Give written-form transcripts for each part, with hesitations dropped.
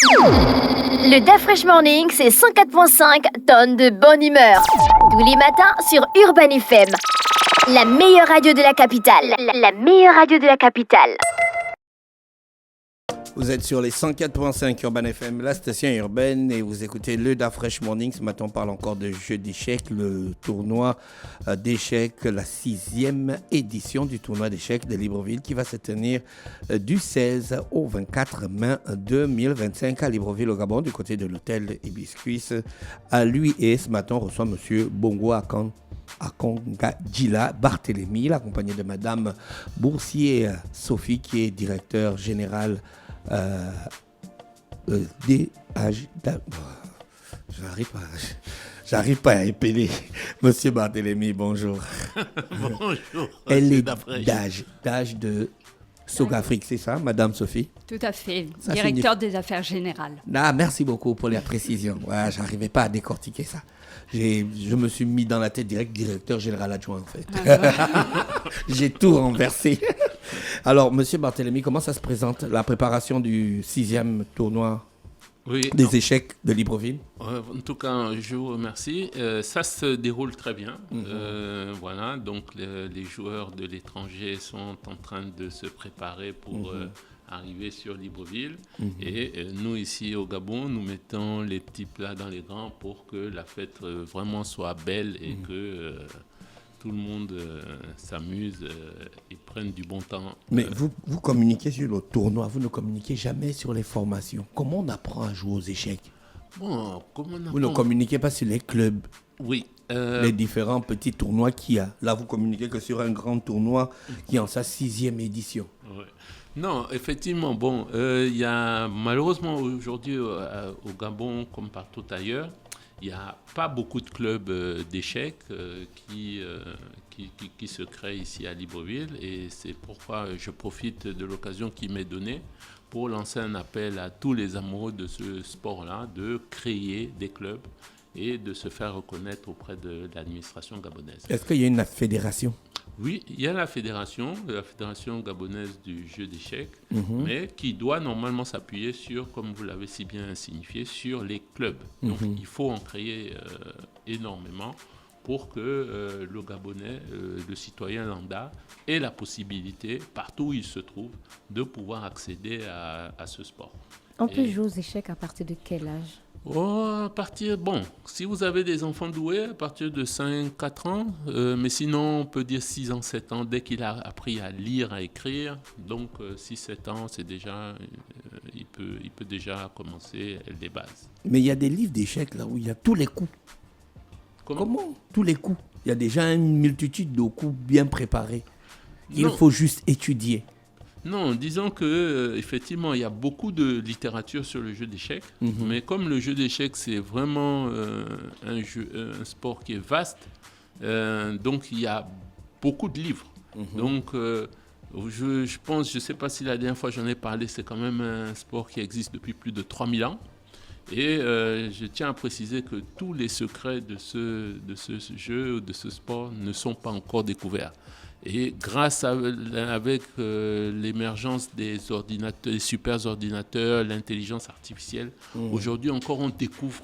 Le DAF Fresh Morning, c'est 104.5 tonnes de bonne humeur. Tous les matins sur Urban FM. La meilleure radio de la capitale. La meilleure radio de la capitale. Vous êtes sur les 104.5 Urban FM, la station urbaine, et vous écoutez le DAF Fresh Morning. Ce matin, on parle encore de jeux d'échecs, le tournoi d'échecs, la 6e édition du tournoi d'échecs de Libreville qui va se tenir du 16 au 24 mai 2025 à Libreville au Gabon, du côté de l'hôtel Hibiscus. À lui, et ce matin, on reçoit M. Bongo Akongadjila Barthélémy, accompagné de Madame Boursier Sophie, qui est directeur général J'arrive pas à épeler. Monsieur Barthélémy, bonjour. Bonjour. Elle est d'âge de Sogafrique, c'est ça, Madame Sophie? Tout à fait, Ça directeur des affaires générales. Ah, merci beaucoup pour la précision. Ouais, j'arrivais pas à décortiquer ça. Je me suis mis dans la tête direct directeur général adjoint en fait. J'ai tout renversé. Alors, Monsieur Barthélémy, comment ça se présente la préparation du 6e tournoi des échecs de Libreville? En tout cas, je vous remercie. Ça se déroule très bien. Voilà, donc les joueurs de l'étranger sont en train de se préparer pour arriver sur Libreville. Et nous, ici au Gabon, nous mettons les petits plats dans les grands pour que la fête vraiment soit belle et que tout le monde s'amuse et prenne du bon temps. Mais vous communiquez sur le tournoi, vous ne communiquez jamais sur les formations. Comment on apprend à jouer aux échecs? Bon, comment on apprend? Vous ne communiquez pas sur les clubs? Oui. Les différents petits tournois qu'il y a. Là, vous communiquez que sur un grand tournoi qui est en sa 6e édition. Ouais. Non, effectivement, bon, il y a malheureusement aujourd'hui au Gabon, comme partout ailleurs, il n'y a pas beaucoup de clubs d'échecs qui se créent ici à Libreville, et c'est pourquoi je profite de l'occasion qui m'est donnée pour lancer un appel à tous les amoureux de ce sport-là de créer des clubs et de se faire reconnaître auprès de l'administration gabonaise. Est-ce qu'il y a une fédération? Oui, il y a la fédération gabonaise du jeu d'échecs, mais qui doit normalement s'appuyer sur, comme vous l'avez si bien signifié, sur les clubs. Donc il faut en créer énormément pour que le Gabonais, le citoyen lambda, ait la possibilité, partout où il se trouve, de pouvoir accéder à ce sport. On peut jouer aux échecs à partir de quel âge? Si vous avez des enfants doués, à partir de 5-4 ans, mais sinon, on peut dire 6 ans, 7 ans, dès qu'il a appris à lire, à écrire. Donc, 6-7 ans, c'est déjà, il peut déjà commencer les bases. Mais il y a des livres d'échecs là où il y a tous les coups. Comment? Tous les coups. Il y a déjà une multitude de coups bien préparés. Il faut juste étudier. Non, disons que effectivement, il y a beaucoup de littérature sur le jeu d'échecs, mais comme le jeu d'échecs c'est vraiment un sport qui est vaste, donc il y a beaucoup de livres. Donc je pense, je ne sais pas si la dernière fois j'en ai parlé, c'est quand même un sport qui existe depuis plus de 3000 ans. Et je tiens à préciser que tous les secrets de ce jeu, de ce sport, ne sont pas encore découverts. Et grâce avec l'émergence des ordinateurs, des super ordinateurs, l'intelligence artificielle, aujourd'hui encore on découvre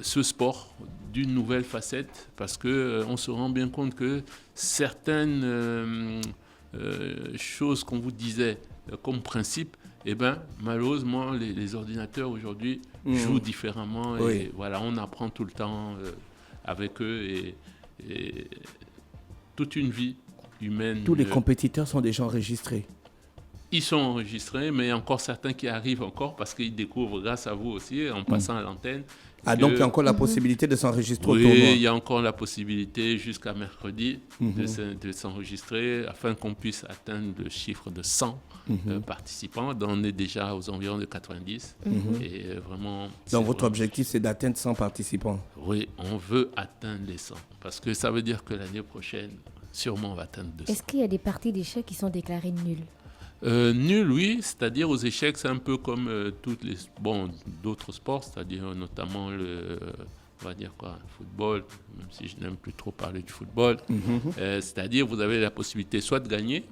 ce sport d'une nouvelle facette, parce qu'on se rend bien compte que certaines choses qu'on vous disait comme principe, malheureusement les ordinateurs aujourd'hui jouent différemment. Et voilà, on apprend tout le temps avec eux et toute une vie humaine. Tous les compétiteurs sont déjà enregistrés. Ils sont enregistrés, mais il y a encore certains qui arrivent encore parce qu'ils découvrent grâce à vous aussi en passant à l'antenne. Donc il y a encore la possibilité de s'enregistrer au tournoi. Oui, il y a encore la possibilité jusqu'à mercredi de s'enregistrer afin qu'on puisse atteindre le chiffre de 100 participants. Donc on est déjà aux environs de 90. Et vraiment, donc votre objectif, c'est d'atteindre 100 participants? Oui, on veut atteindre les 100 parce que ça veut dire que l'année prochaine, sûrement on va atteindre 200. Est-ce qu'il y a des parties d'échecs qui sont déclarées nulles? Nul, oui, c'est-à-dire aux échecs, c'est un peu comme d'autres sports, c'est-à-dire notamment le football, même si je n'aime plus trop parler du football. C'est-à-dire vous avez la possibilité soit de gagner,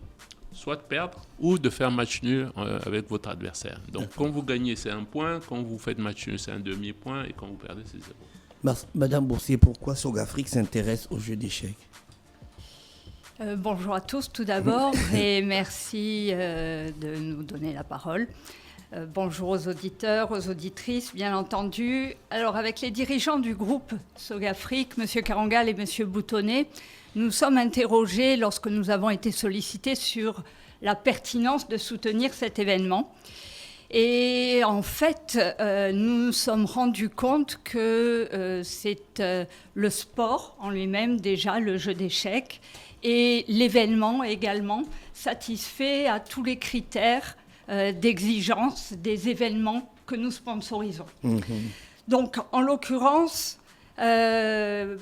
soit de perdre ou de faire match nul avec votre adversaire. Donc quand vous gagnez, c'est 1 point, quand vous faites match nul, c'est un demi-point, et quand vous perdez, c'est 0. Madame Boursier, pourquoi Sogafrique s'intéresse aux jeux d'échecs? Bonjour à tous tout d'abord et merci de nous donner la parole. Bonjour aux auditeurs, aux auditrices, bien entendu. Alors, avec les dirigeants du groupe Sogafrique, M. Karangal et M. Boutonnet, nous sommes interrogés lorsque nous avons été sollicités sur la pertinence de soutenir cet événement. Et en fait, nous nous sommes rendus compte que c'est le sport en lui-même, déjà, le jeu d'échecs, et l'événement également satisfait à tous les critères d'exigence des événements que nous sponsorisons. Donc, en l'occurrence, le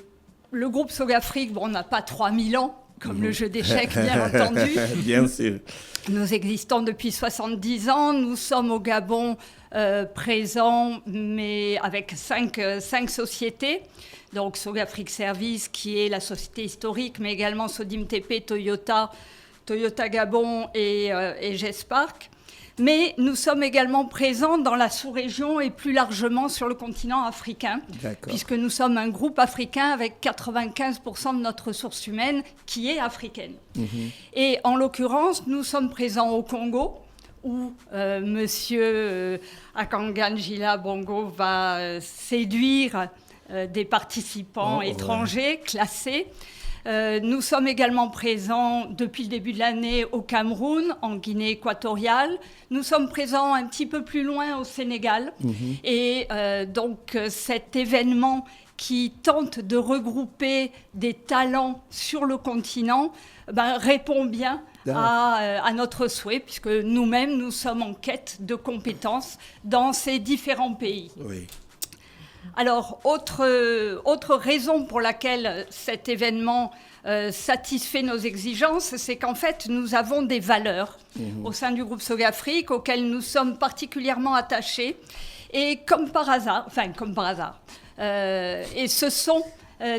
groupe Sogafrique, on n'a pas 3000 ans, comme le jeu d'échecs, bien entendu. Bien sûr. Nous existons depuis 70 ans. Nous sommes au Gabon présents, mais avec 5 sociétés. Donc, Sogafrique Service, qui est la société historique, mais également Sodim TP, Toyota Gabon et GESPark. Mais nous sommes également présents dans la sous-région et plus largement sur le continent africain, puisque nous sommes un groupe africain avec 95% de notre ressource humaine qui est africaine. Et en l'occurrence, nous sommes présents au Congo, où Monsieur Akangan Gila Bongo va séduire des participants étrangers classés. Nous sommes également présents depuis le début de l'année au Cameroun, en Guinée équatoriale. Nous sommes présents un petit peu plus loin au Sénégal. Et donc cet événement qui tente de regrouper des talents sur le continent répond bien à notre souhait, puisque nous-mêmes, nous sommes en quête de compétences dans ces différents pays. Oui. Alors, autre raison pour laquelle cet événement satisfait nos exigences, c'est qu'en fait, nous avons des valeurs au sein du groupe Sogafrique auxquelles nous sommes particulièrement attachés. Et comme par hasard, et ce sont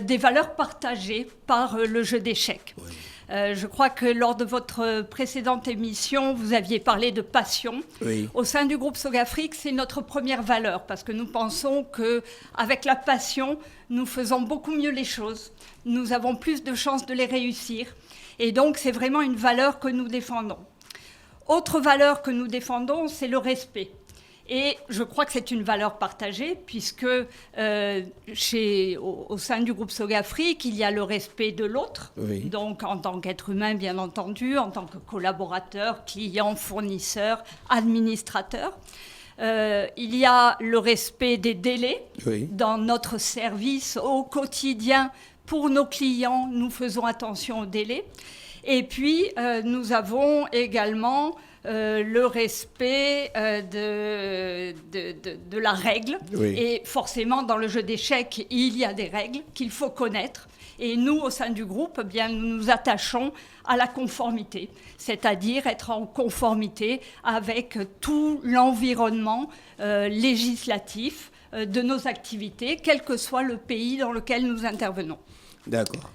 des valeurs partagées par le jeu d'échecs. Oui. Je crois que lors de votre précédente émission, vous aviez parlé de passion. Oui. Au sein du groupe Sogafrique, c'est notre première valeur parce que nous pensons qu'avec la passion, nous faisons beaucoup mieux les choses. Nous avons plus de chances de les réussir. Et donc, c'est vraiment une valeur que nous défendons. Autre valeur que nous défendons, c'est le respect. Et je crois que c'est une valeur partagée puisque au sein du groupe Sogafrique, il y a le respect de l'autre, donc en tant qu'être humain bien entendu, en tant que collaborateur, client, fournisseur, administrateur. Il y a le respect des délais dans notre service au quotidien. Pour nos clients, nous faisons attention aux délais. Et puis, nous avons également le respect de la règle. Et forcément, dans le jeu d'échecs, il y a des règles qu'il faut connaître. Et nous, au sein du groupe, nous nous attachons à la conformité, c'est-à-dire être en conformité avec tout l'environnement législatif de nos activités, quel que soit le pays dans lequel nous intervenons. D'accord.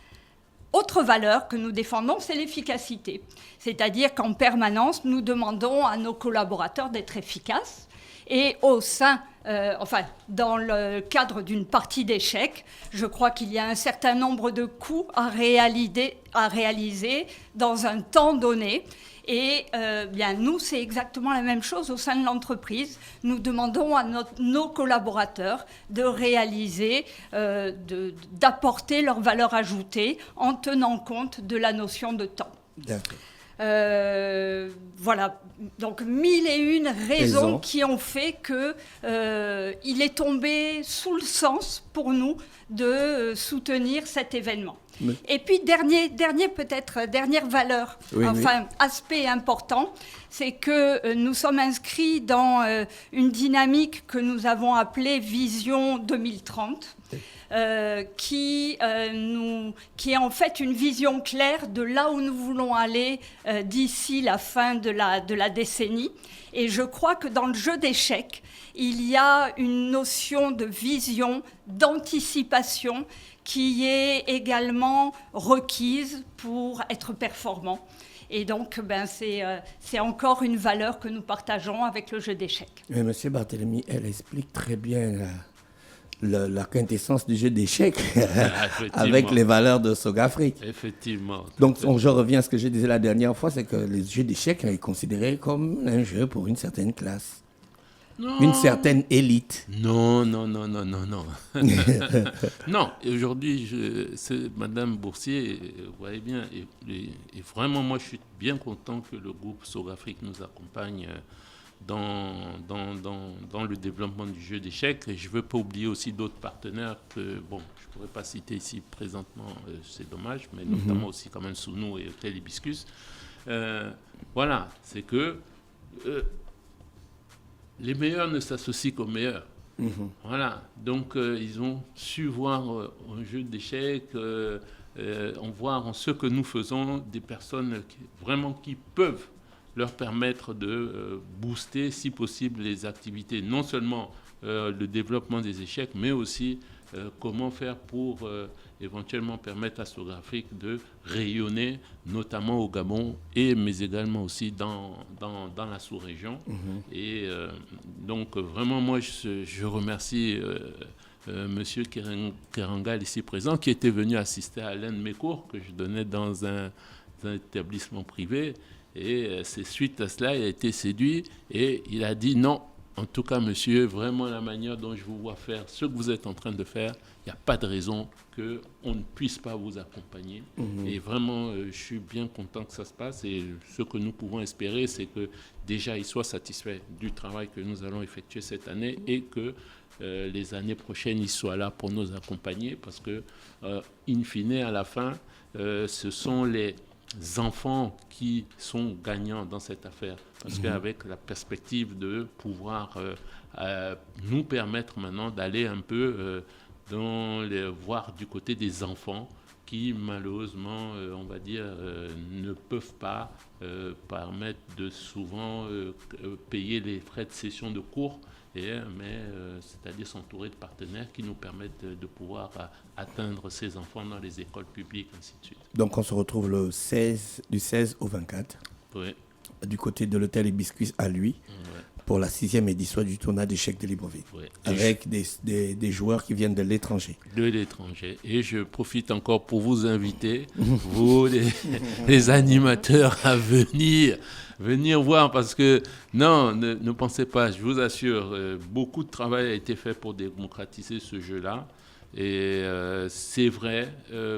Autre valeur que nous défendons, c'est l'efficacité. C'est-à-dire qu'en permanence, nous demandons à nos collaborateurs d'être efficaces. Et dans le cadre d'une partie d'échecs, je crois qu'il y a un certain nombre de coûts à réaliser dans un temps donné. Et nous, c'est exactement la même chose au sein de l'entreprise. Nous demandons à nos collaborateurs de réaliser, d'apporter leur valeur ajoutée en tenant compte de la notion de temps. D'accord. Voilà, donc 1001 raisons qui ont fait qu'il est tombé sous le sens pour nous de soutenir cet événement. Et puis, dernière valeur, aspect important, c'est que nous sommes inscrits dans une dynamique que nous avons appelée Vision 2030, qui est en fait une vision claire de là où nous voulons aller d'ici la fin de la décennie. Et je crois que dans le jeu d'échecs, il y a une notion de vision, d'anticipation qui est également requise pour être performant. Et donc, c'est encore une valeur que nous partageons avec le jeu d'échecs. Mais Monsieur Barthélemy, elle explique très bien la quintessence du jeu d'échecs avec les valeurs de Sogafrique. Effectivement. Donc, je reviens à ce que je disais la dernière fois, c'est que les jeux d'échecs est considéré comme un jeu pour une certaine classe. Non. Une certaine élite. Non. Non, aujourd'hui, Madame Boursier, vous voyez bien, et vraiment, moi, je suis bien content que le groupe Sogafrique nous accompagne dans le développement du jeu d'échecs. Et je ne veux pas oublier aussi d'autres partenaires que, je ne pourrais pas citer ici présentement, c'est dommage, mais notamment aussi quand même Sounou et Hôtel Hibiscus. Voilà, c'est que les meilleurs ne s'associent qu'aux meilleurs. Voilà, donc ils ont su voir un jeu d'échecs, voir en ce que nous faisons des personnes qui peuvent leur permettre de booster, si possible, les activités, non seulement le développement des échecs, mais aussi comment faire pour éventuellement permettre à Sogafrique de rayonner, notamment au Gabon, mais également aussi dans la sous-région. Et donc, vraiment, moi, je remercie Monsieur Kerangal, ici présent, qui était venu assister à l'un de mes cours que je donnais dans un établissement privé. Et c'est suite à cela, il a été séduit et il a dit non, en tout cas, monsieur, vraiment la manière dont je vous vois faire ce que vous êtes en train de faire, il n'y a pas de raison qu'on ne puisse pas vous accompagner. Et vraiment, je suis bien content que ça se passe. Et ce que nous pouvons espérer, c'est que déjà, ils soient satisfaits du travail que nous allons effectuer cette année et que les années prochaines, ils soient là pour nous accompagner. Parce que, in fine, à la fin, ce sont les enfants qui sont gagnants dans cette affaire. Parce qu'avec la perspective de pouvoir nous permettre maintenant d'aller un peu voir du côté des enfants qui, malheureusement, on va dire, ne peuvent pas permettre de souvent payer les frais de session de cours, c'est-à-dire s'entourer de partenaires qui nous permettent de pouvoir atteindre ces enfants dans les écoles publiques, ainsi de suite. Donc on se retrouve du 16 au 24, du côté de l'hôtel Hibiscus à lui, pour la 6e édition du tournoi d'échecs de Libreville, avec des joueurs qui viennent de l'étranger. De l'étranger. Et je profite encore pour vous inviter, vous, les animateurs, à venir voir, parce que, non, ne pensez pas, je vous assure, beaucoup de travail a été fait pour démocratiser ce jeu-là. Et c'est vrai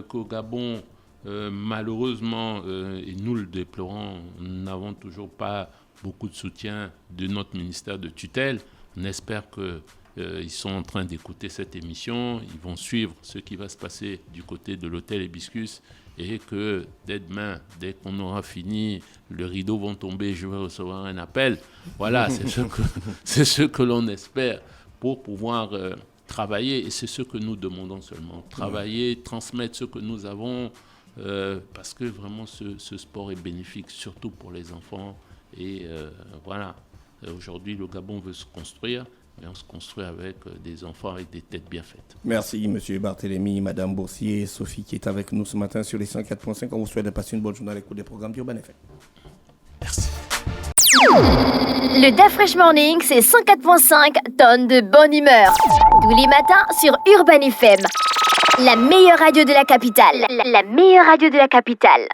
qu'au Gabon, malheureusement, et nous le déplorons, nous n'avons toujours pas beaucoup de soutien de notre ministère de tutelle. On espère qu'ils sont en train d'écouter cette émission, ils vont suivre ce qui va se passer du côté de l'hôtel Hibiscus et que dès demain, dès qu'on aura fini, le rideau va tomber, je vais recevoir un appel. Voilà, c'est ce que l'on espère pour pouvoir travailler, et c'est ce que nous demandons seulement. Travailler, transmettre ce que nous avons, parce que vraiment ce sport est bénéfique, surtout pour les enfants. Et voilà, aujourd'hui le Gabon veut se construire, mais on se construit avec des enfants avec des têtes bien faites. Merci Monsieur Barthélemy, Madame Boursier, Sophie qui est avec nous ce matin sur les 104.5. On vous souhaite de passer une bonne journée à l'écoute des programmes d'Urban FM. Merci. Le DAF Fresh Morning, c'est 104.5 tonnes de bonne humeur. Tous les matins sur Urban FM. La meilleure radio de la capitale. La meilleure radio de la capitale.